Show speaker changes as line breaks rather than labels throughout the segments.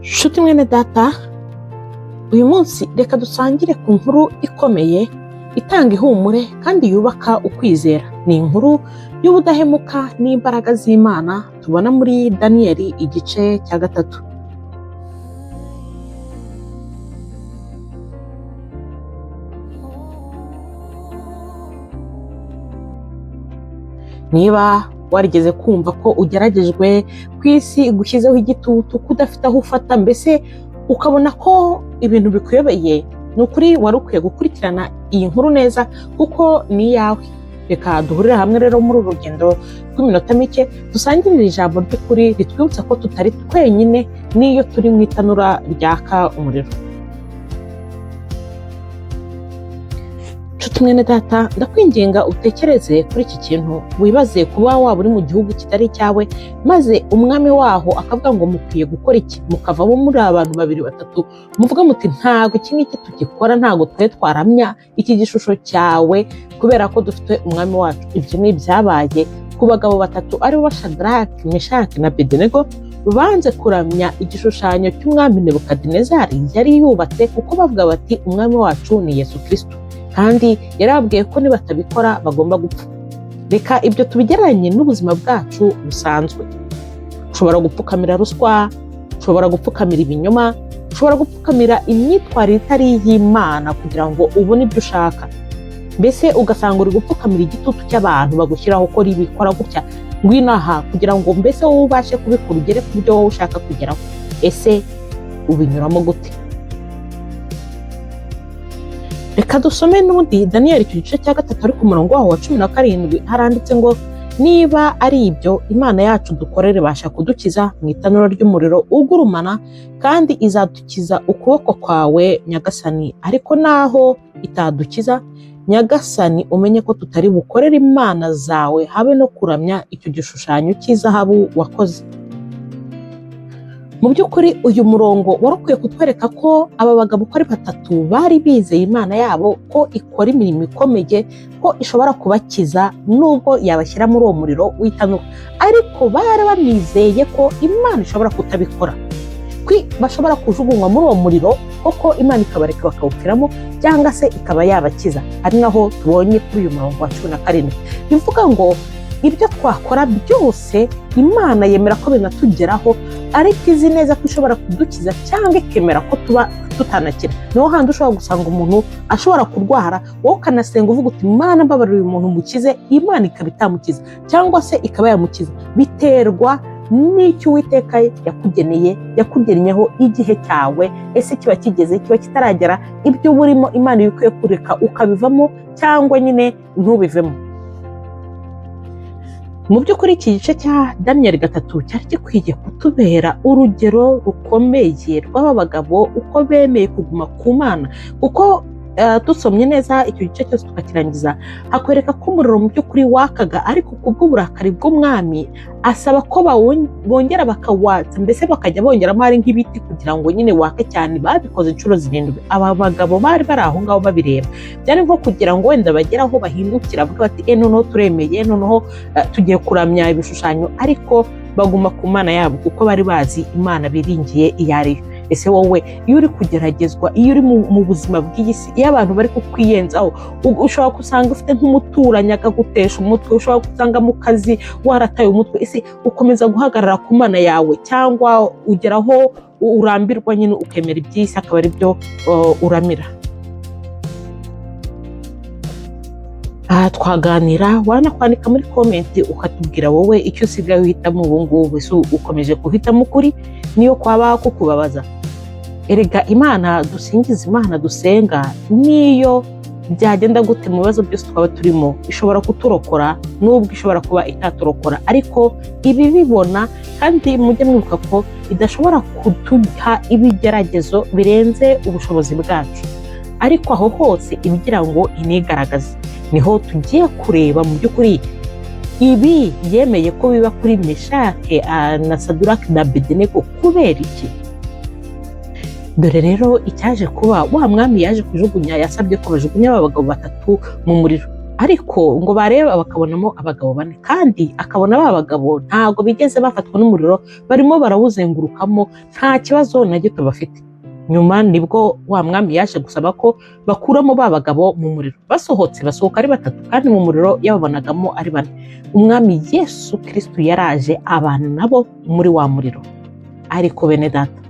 Nshuti mwene data, uyu munsi reka dusangire ku nkuru ikomeye itanga ihumure kandi yubaka ukwizera. Ni inkuru y'ubudahemuka n'imbaraga z'Imana tubona muri Daniyeli igice cya 3. Niba warigeze kumva ko ugeragejwe ku isi igushyizeho igitutu, kudafite aho ufata, mbese ukabona ko ibintu bikuyobeye, ni ukuri wari ukwiye gukurikirana iyi nkuru neza kuko ni iyawe. Reka duhurire hamwe rero muri uru rugendo rw'iminota mike, dusangirire ijambo ry'ukuri ritwibutsa ko tutari twenyine n'iyo turi mu itanura ryaka umuriro. Nshuti mwene data, ndakwinginga utekereze kuri iki kintu, wibaze kuba waba uri mu gihugu kitari cyawe, maze umwami waho akavuga ngo mukwiye gukora iki, mukavamo muri abantu 2-3, muvuga muti ntabwo iki ngiki tugikora, ntabwo twe twaramya iki gishusho cyawe kubera ko dufite umwami wacu. Ibyo ni ibyabaye ku bagabo 3 aribo Shadraki, Meshaki na Abedenego, banze kuramya igishushanyo cy'umwami Nebukadinezari yari yubatse, kuko bavuga bati umwami wacu ni Yesu Kristo, kandi yarababwiye ko nibatabikora bagomba gupfa. Reka ibyo tubigereranye n'ubuzima bwacu busanzwe. Ushobora gupfukamira ruswa, ushobora gupfukamira ibinyoma, ushobora gupfukamira imyitwarire itari y'Imana kugira ngo ubone ibyo ushaka. Mbese ugasanga uri gupfukamira igitutu cy'abantu bagushyiraho ko ribikora gutya, ngwino aha kugira ngo mbese wowe ubashe kubikora, ugere ku byo wowe ushaka kugeraho. Ese ubinyuramo gute? Reka dusome n'ubundi Daniyeli igice cya 3 ari ku murongo waho wa 17. Haranditse ngo niba ari ibyo Imana yacu dukorera ibasha kudukiza mu itanura ry'umuriro ugurumana, kandi izadukiza ukuboko kwawe Nyagasani. Ariko naho itadukiza Nyagasani, umenye ko tutari bukorera imana zawe habe no kuramya icyo gishushanyo cy'izahabu wakoze. Mu by'ukuri uyu murongo wari ukwiye kutwereka ko aba bagabo uko ari 3 bari bizeye Imana yabo ko ikora imirimo ikomeye, ko ishobora kubakiza nubwo yabashyira muri uwo muriro w'itanura, ariko bari banizeye ko Imana ishobora kutabikora, bashobora kujugunywa muri uwo muriro koko Imana ikabareka bakawupfiramo, cyangwa se ikaba yabakiza. Ari naho tubonye kuri uyu murongo wa 17 bivuga ngo ibyo twakora byose Imana yemera ko binatugeraho, ariko izi neza ko ishobora kudukiza cyangwa ikemera ko tuba tutanakira. Niho handi ushobora gusanga umuntu ashobora kurwara, wowe ukanasenga uvuga uti Imana mbabarira uyu muntu mukize, Imana ikaba itamukiza cyangwa se ikaba yamukiza. Biterwa n'icyo Uwiteka yakugeneye, yakugennyeho igihe cyawe. Ese kiba kigeze, kiba kitaragera, ibyo burimo Imana ikwiye kureka ukabivamo cyangwa nyine ntubivemo. Mu by'ukuri iki gice cya Daniyeli 3 cyari gikwiye kutubera urugero rukomeye rw'aba bagabo uko bemeye kuguma ku Mana, kuko dusomye neza icyo gice cyose tukakirangiza, hakwereka ko umuriro mu by'ukuri wakaga, ariko kubw'uburakari bw'umwami asaba ko bongera bakawatsa, mbese bakajya bongeramo ari nk'ibiti kugira ngo nyine wake cyane. Babikoze inshuro 7. Aba bagabo bari bari aho ngaho babireba, byari nko kugira ngo wenda bagere aho bahindukira bavuga bati noneho turemeye, noneho tugiye kuramya ibishushanyo, ariko baguma ku Mana yabo kuko bari bazi Imana biringiye iyo ariyo. Ese wowe iyo uri kugeragezwa, iyo uri mu buzima bw'isi, iyo abantu bari kukwiyenzaho, ushobora gusanga ufite nk'umuturanyi akagutesha umutwe, ushobora gusanga mu kazi warataye umutwe, ese ukomeza guhagarara ku Mana yawe, cyangwa ugeraho urambirwa nyine ukemera iby'isi akaba ari byo uramira? Aha twaganira, wanakwandika muri komenti ukatubwira wowe icyo usigaye uhitamo ubu ngubu. Ese ukomeje guhitamo ukuri niyo kwaba kukubabaza? Erega Imana dusingiza, Imana dusenga, niyo byagenda gute mu bibazo byose twaba turimo, ishobora kuturokora nubwo ishobora kuba itaturokora, ariko ibi bibona. Kandi mujye mwibuka ko idashobora kutuha ibigeragezo birenze ubushobozi bwacu, ariko aho hose ibigira ngo inigaragaze. Niho tugiye kureba mu by'ukuri ibi yemeye ko biba kuri Meshaki na Shadraki na Abedenego kubera iki. Dore rero icyaje kuba, wa mwami yaje kujugunya, yasabye ko bajugunya aba bagabo 3 mu muriro. ariko ngo bareba bakabonamo abagabo 4 kandi akabona ba bagabo ntago bigeze bafatwa n'umuriro, barimo barawuzengurukamo nta kibazo na gito bafite. Nyuma nibwo wa mwami yaje gusaba ko bakuramo ba bagabo mu muriro. Basohotse basohoka ari 3 kandi mu muriro yababonagamo ari 4. Umwami Yesu Kristo yaraje abana nabo muri wa muriro. Ariko bene data,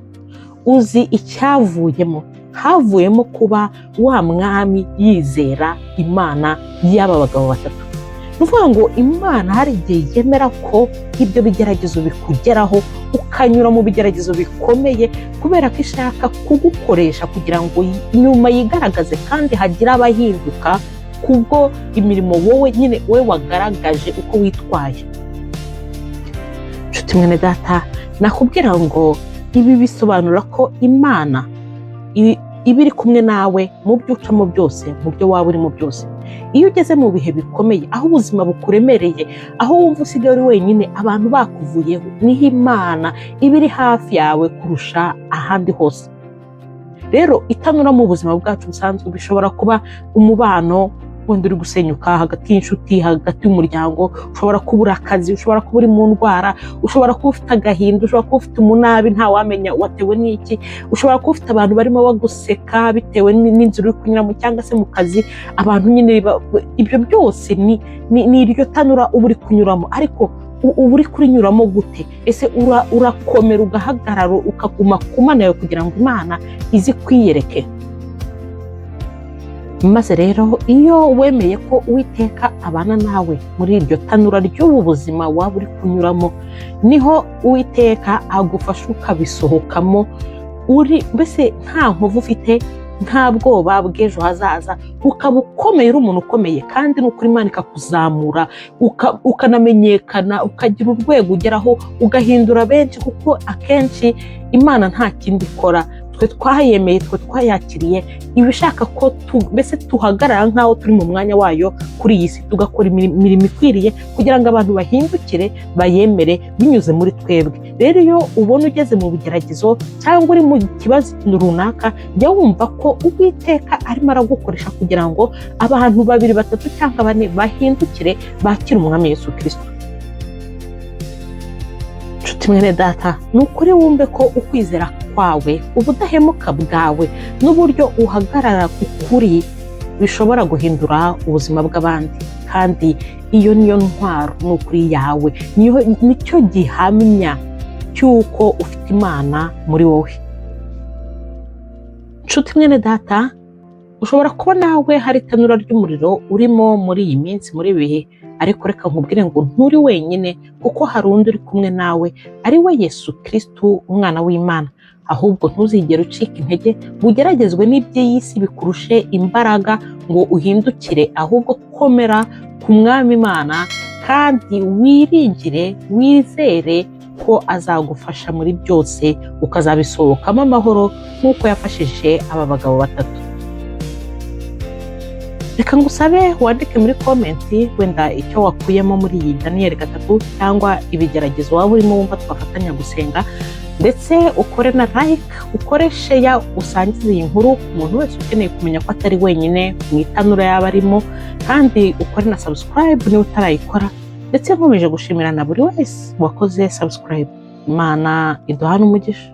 uzi icyavuyemo? Havuyemo kuba wa mwami yizera Imana y'aba bagabo 3. Nuvuga ngo Imana hari igihe yemera ko ibyo bigeragezo bikugeraho ukanyura mu bigeragezo bikomeye kubera ko ishaka kugukoresha kugira ngo nyuma yigaragaze kandi hagira abahinduka kubwo imirimo wowe nyine we wagaragaje uko witwaye. Nshuti mwene data, nakubwira ngo ibi bisobanura ko Imana ibiri kumwe nawe mu byo ucamo byose, mu byo waba urimo byose. Iyo ugeze mu bihe bikomeye, aho ubuzima bukuremereye, aho wumva usigaye uri wenyine, abantu bakuvuyeho, niho Imana ibiri hafi yawe kurusha ahandi hose. Rero itanura mu buzima bwacu busanzwe bishobora kuba umubano wenda uri gusenyuka hagati y'inshuti, hagati y'umuryango, ushobora kubura akazi, ushobora kuba uri mu ndwara, ushobora kuba ufite agahinda, ushobora kuba ufite umunabi nta wamenya watewe n'iki, ushobora kuba ufite abantu barimo baguseka bitewe n'inzira uri kunyuramo cyangwa se mu kazi, abantu nyine ibyo byose ni iryo tanura uba uri kunyuramo. Ariko uba uri kurinyuramo gute? Ese urakomera ugahagarara ukaguma ku Mana yawe kugira ngo Imana izi kwiyereke? Maze rero iyo wemeye ko Uwiteka abana nawe muri iryo tanura ry'ubu buzima waba uri kunyuramo, niho Uwiteka agufasha ukabisohokamo mbese nta nkovu ufite, nta bwoba bw'ejo hazaza, ukaba ukomeye, uri umuntu ukomeye kandi n'ukuri Imana ikakuzamura ukanamenyekana, ukagira urwego ugeraho, ugahindura benshi, kuko akenshi Imana nta kindi ikora. Twe twayemeye, twe twayakiriye, ibishaka ko mbese tuhagarara nk'aho turi mu mwanya wayo kuri iyi si, tugakora imirimo ikwiriye kugira ngo abantu bahindukire bayemere binyuze muri twebwe. Rero iyo ubona ugeze mu bigeragezo cyangwa uri mu kibazo runaka, jya wumva ko Uwiteka arimo aragukoresha kugira ngo abantu 2, 3 cyangwa 4 bahindukire bakire umwami Yesu Kristo. Nshuti mwene data, nukuri wumve ko ukwizera kwawe, ubudahemuka bwawe n'uburyo uhagarara ku kuri bishobora guhindura ubuzima bw'abandi, kandi iyo niyo ntwaro n'ukuri yawe, nicyo gihamya cy'uko ufite Imana muri wowe. Nshuti mwene data, ushobora kuba nawe hari itanura ry'umuriro urimo muri iyi minsi, muri ibihe, ariko reka nkubwire ngo nturi wenyine, kuko hari undi uri kumwe nawe, ari we Yesu Kristo, umwana w'Imana. Ahubwo ntuzigere ucika intege, ugeragezwe n'iby'iyi si bikurushe imbaraga ngo uhindukire, ahubwo komera ku mwami Imana kandi wiringire, wizere ko azagufasha muri byose, ukazabisohokamo amahoro nk'uko yafashije aba bagabo 3. Reka ngusabe wandike muri komenti wenda icyo wakuyemo muri iyi Daniyeli 3 cyangwa ibigeragezo waba urimo wumva twafatanya gusenga, ndetse ukore na like, ukore share, usangize iyi nkuru umuntu wese ukeneye kumenya ko atari wenyine mu itanura yaba arimo, kandi ukore na subscribe niba utarayikora. Ndetse nkomeje gushimira na buri wese wakoze subscribe. Imana iduhane umugisha.